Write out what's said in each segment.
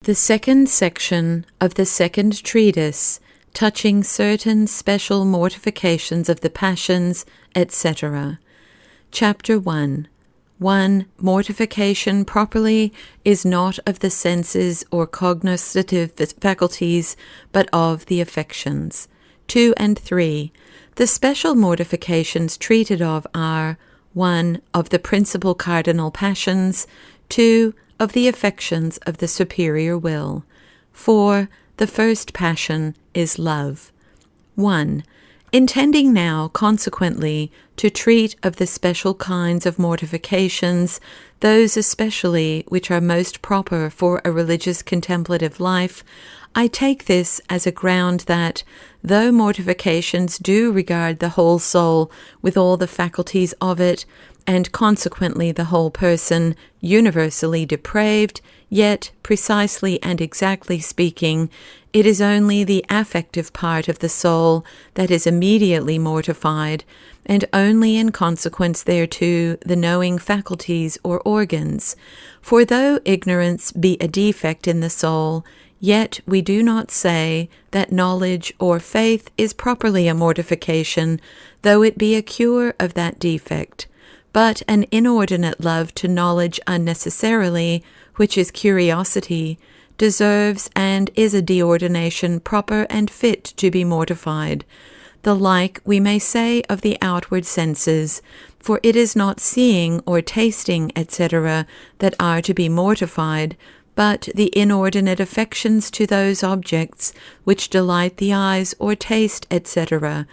The second section of the second treatise, touching certain special mortifications of the passions, etc. Chapter 1. 1. Mortification properly is not of the senses or cognoscitive faculties, but of the affections. 2 and 3. The special mortifications treated of are 1. Of the principal cardinal passions, 2. Of the affections of the superior will. 4. The first passion is love. 1. Intending now, consequently, to treat of the special kinds of mortifications, those especially which are most proper for a religious contemplative life, I take this as a ground that, though mortifications do regard the whole soul with all the faculties of it, and consequently the whole person, universally depraved, yet, precisely and exactly speaking, it is only the affective part of the soul that is immediately mortified, and only in consequence thereto the knowing faculties or organs. For though ignorance be a defect in the soul, yet we do not say that knowledge or faith is properly a mortification, though it be a cure of that defect. But an inordinate love to knowledge unnecessarily, which is curiosity, deserves and is a deordination proper and fit to be mortified. The like we may say of the outward senses, for it is not seeing or tasting, etc., that are to be mortified, but the inordinate affections to those objects which delight the eyes or taste, etc.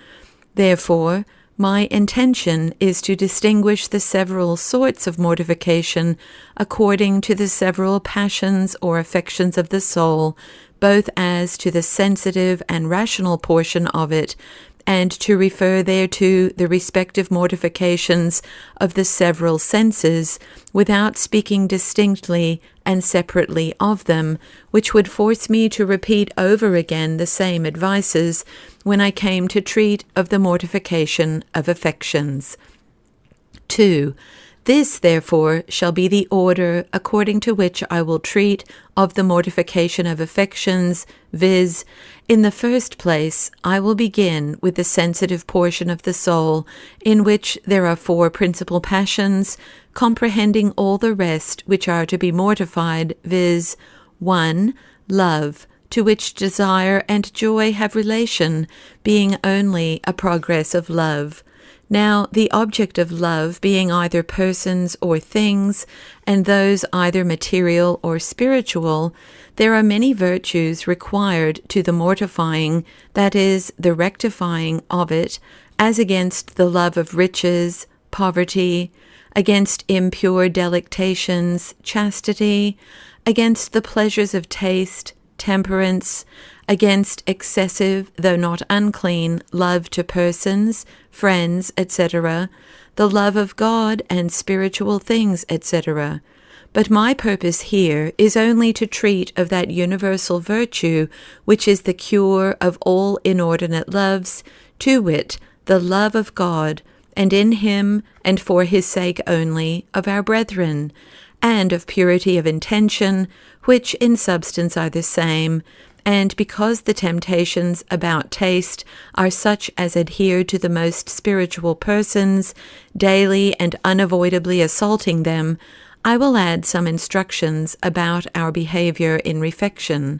Therefore, my intention is to distinguish the several sorts of mortification according to the several passions or affections of the soul, both as to the sensitive and rational portion of it, and to refer thereto the respective mortifications of the several senses, without speaking distinctly and separately of them, which would force me to repeat over again the same advices when I came to treat of the mortification of affections. 2. This, therefore, shall be the order according to which I will treat of the mortification of affections, viz., in the first place, I will begin with the sensitive portion of the soul, in which there are 4 principal passions, comprehending all the rest which are to be mortified, viz., 1. Love, to which desire and joy have relation, being only a progress of love. Now, the object of love being either persons or things, and those either material or spiritual, there are many virtues required to the mortifying, that is, the rectifying of it, as against the love of riches, poverty, against impure delectations, chastity, against the pleasures of taste, temperance, against excessive, though not unclean, love to persons, friends, etc., the love of God and spiritual things, etc. But my purpose here is only to treat of that universal virtue which is the cure of all inordinate loves, to wit, the love of God, and in him, and for his sake only, of our brethren, and of purity of intention, which in substance are the same, and because the temptations about taste are such as adhere to the most spiritual persons, daily and unavoidably assaulting them, I will add some instructions about our behavior in refection.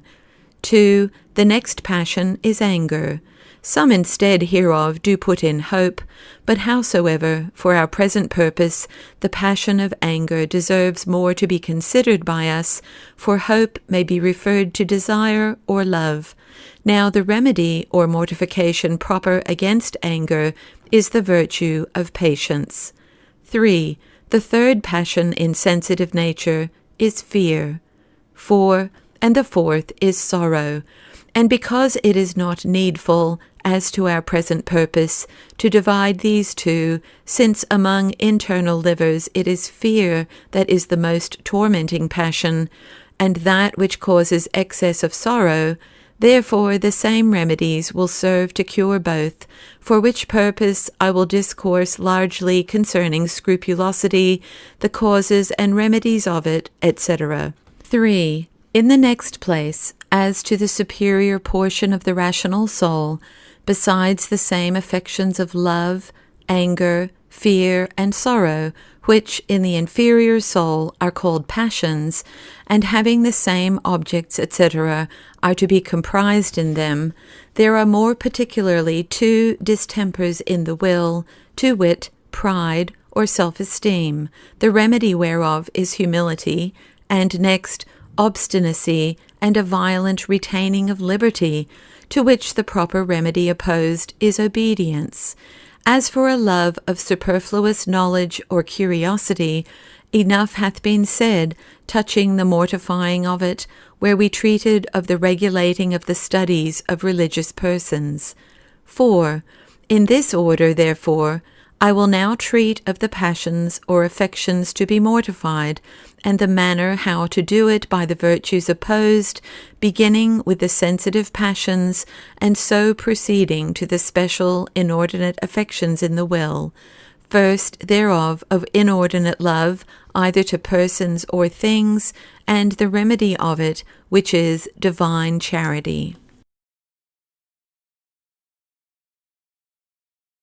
2. The next passion is anger. Some instead hereof do put in hope, but howsoever, for our present purpose, the passion of anger deserves more to be considered by us, for hope may be referred to desire or love. Now the remedy or mortification proper against anger is the virtue of patience. 3. The third passion in sensitive nature is fear. 4. And the fourth is sorrow. And because it is not needful, as to our present purpose, to divide these two, since among internal livers it is fear that is the most tormenting passion, and that which causes excess of sorrow, therefore the same remedies will serve to cure both, for which purpose I will discourse largely concerning scrupulosity, the causes and remedies of it, etc. 3. In the next place, as to the superior portion of the rational soul, besides the same affections of love, anger, fear, and sorrow, which in the inferior soul are called passions, and having the same objects, etc., are to be comprised in them, there are more particularly two distempers in the will, to wit, pride or self-esteem, the remedy whereof is humility, and next, obstinacy and a violent retaining of liberty, to which the proper remedy opposed is obedience. As for a love of superfluous knowledge or curiosity, enough hath been said touching the mortifying of it, where we treated of the regulating of the studies of religious persons. 4. In this order, therefore, I will now treat of the passions or affections to be mortified, and the manner how to do it by the virtues opposed, beginning with the sensitive passions, and so proceeding to the special inordinate affections in the will. First thereof of inordinate love, either to persons or things, and the remedy of it, which is divine charity.